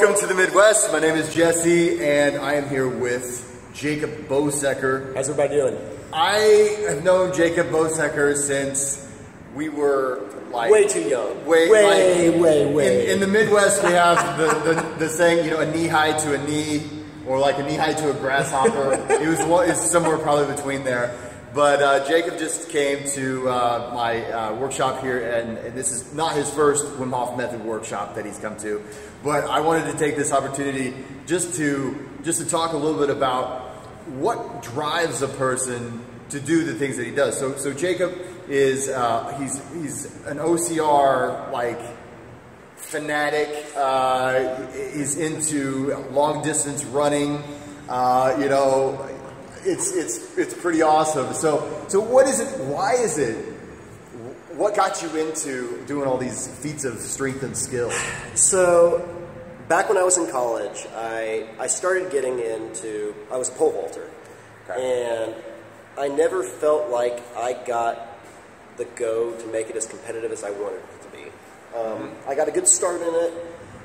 Welcome to the Midwest. My name is Jesse, and I am here with Jacob Bosecker. How's everybody doing? I have known Jacob Bosecker since we were like way too young. Way. In the Midwest, we have the saying, you know, a knee high to a knee, or like a knee high to a grasshopper. It's somewhere probably between there. But Jacob just came to my workshop here, and this is not his first Wim Hof Method workshop that he's come to. But I wanted to take this opportunity just to talk a little bit about what drives a person to do the things that he does. So Jacob is he's an OCR like fanatic. He's into long distance running. You know. It's pretty awesome. So what is it? Why is it? What got you into doing all these feats of strength and skill? So back when I was in college, I started getting into, I was a pole vaulter. Okay. And I never felt like I got the go to make it as competitive as I wanted it to be. I got a good start in it.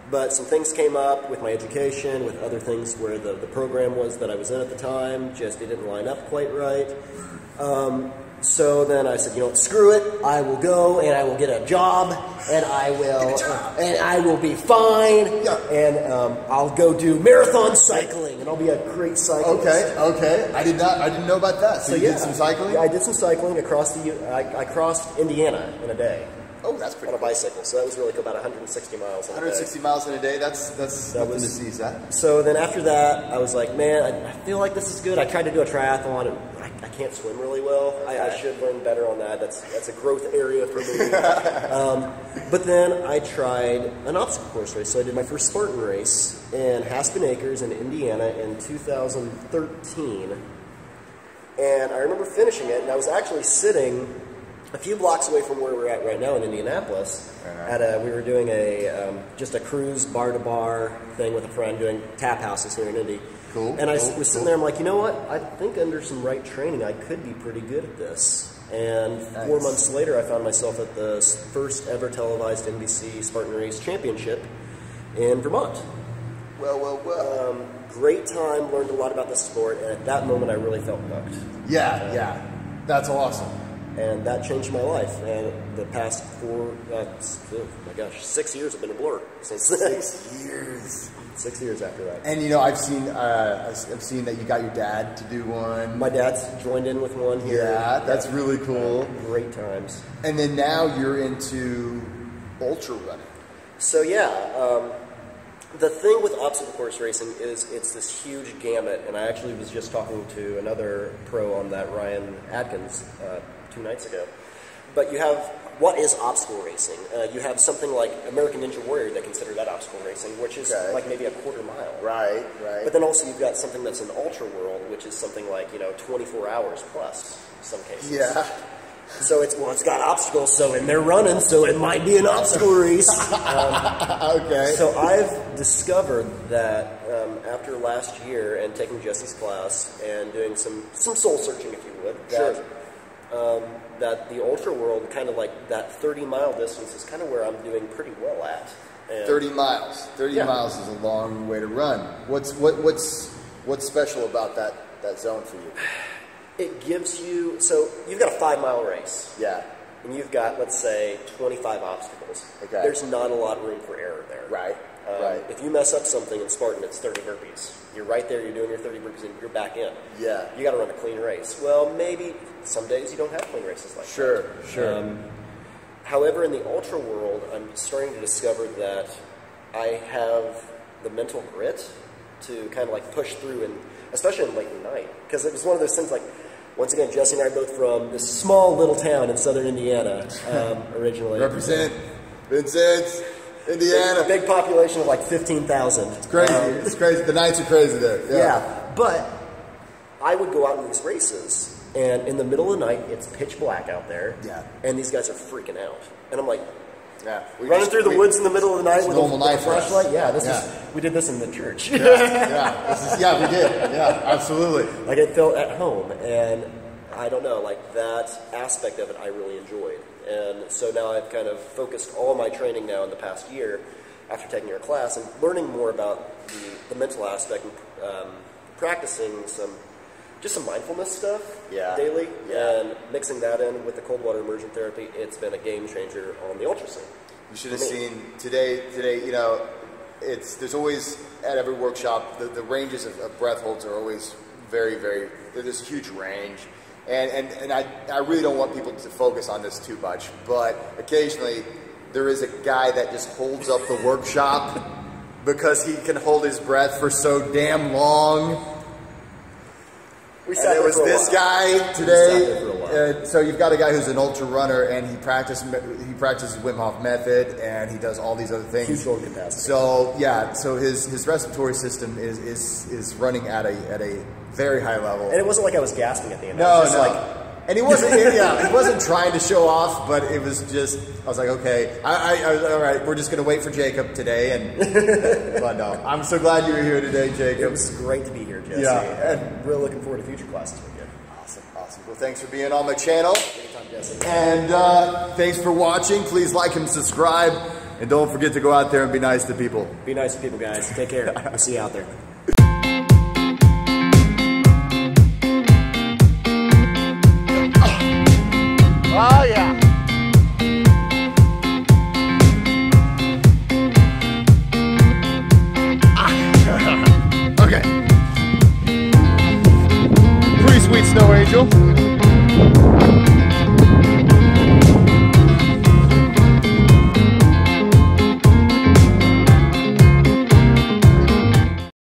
But some things came up with my education, with other things where the program was that I was in at the time, just it didn't line up quite right. So then I said, you know what, screw it, I will go and I will get a job and I will be fine and I'll go do marathon cycling and I'll be a great cyclist. Okay. I didn't know about that. So you did some cycling? Yeah, I did some cycling across I crossed Indiana in a day. Oh, that's pretty on a bicycle, so that was really cool, about 160 miles in a day. 160 miles in a day, that's nothing to seize that. So then after that, I was like, man, I feel like this is good. I tried to do a triathlon, and I can't swim really well. Okay. I should learn better on that. That's a growth area for me. But then I tried an obstacle course race, so I did my first Spartan race in Haspin Acres in Indiana in 2013. And I remember finishing it, and I was actually sitting a few blocks away from where we're at right now in Indianapolis. We were doing just a cruise bar-to-bar thing with a friend doing tap houses here in Indy. Cool. And I was sitting there, I'm like, you know what? I think under some right training, I could be pretty good at this. And 4 months later, I found myself at the first ever televised NBC Spartan Race Championship in Vermont. Well. Great time, learned a lot about the sport, and at that moment, I really felt hooked. Yeah. That's awesome. And that changed my life. And the past 6 years have been a blur. Since 6 years. 6 years after that. And you know, I've seen that you got your dad to do one. My dad's joined in with one here. Yeah, that's really cool. Great times. And then now you're into ultra running. So yeah, the thing with obstacle course racing is it's this huge gamut. And I actually was just talking to another pro on that, Ryan Adkins, 2 nights ago. But you have, what is obstacle racing? You have something like American Ninja Warrior, they consider that obstacle racing, which is like maybe a quarter mile. Right. But then also you've got something that's an ultra world, which is something like, 24 hours plus in some cases. Yeah. So it's got obstacles, and they're running, so it might be an obstacle race. Okay. So I've discovered that after last year and taking Jesse's class and doing some soul searching, if you would, that the ultra world, kind of like that 30-mile distance, is kind of where I'm doing pretty well at. And 30 miles. 30 miles is a long way to run. What's special about that zone for you? It gives you, so you've got a 5-mile race. Yeah. And you've got, let's say, 25 obstacles. Okay. There's not a lot of room for error there. Right. If you mess up something in Spartan, it's 30 burpees. You're right there, you're doing your 30 burpees, and you're back in. Yeah. You got to run a clean race. Well, maybe some days you don't have clean races like that. Sure. However, in the ultra world, I'm starting to discover that I have the mental grit to kind of like push through, and especially in late night. Because it was one of those things like, once again, Jesse and I are both from this small little town in southern Indiana, originally. Represent Vincent, Indiana. Big population of like 15,000. It's crazy. It's crazy. The nights are crazy there. Yeah. But I would go out in these races, and in the middle of the night, it's pitch black out there. Yeah. And these guys are freaking out. And I'm like, yeah, running through the woods in the middle of the night with a flashlight. Yeah, we did this in the church. We did. Yeah, absolutely. Like it felt at home, and I don't know, like that aspect of it I really enjoyed. And so now I've kind of focused all my training now in the past year after taking our class and learning more about the mental aspect and practicing some mindfulness stuff daily and mixing that in with the cold water immersion therapy. It's been a game changer on the ultrasound. You should have seen today, you know, there's always, at every workshop, the ranges of breath holds are always very, there's a huge range. And I really don't want people to focus on this too much, but occasionally there is a guy that just holds up the workshop because he can hold his breath for so damn long. And it was this guy today. So you've got a guy who's an ultra runner, and he practices Wim Hof method, and he does all these other things. Huge load capacity. So yeah, so his respiratory system is running at a very high level. And it wasn't like I was gasping at the end. No. And he wasn't, he wasn't trying to show off, but it was just, I was like, okay, all right, we're just going to wait for Jacob today. But no, I'm so glad you were here today, Jacob. It was great to be here, Jesse. Yeah. And really looking forward to future classes with you. Awesome. Well, thanks for being on my channel. Anytime, Jesse. And thanks for watching. Please like and subscribe. And don't forget to go out there and be nice to people. Be nice to people, guys. Take care. We'll see you out there. Oh, yeah.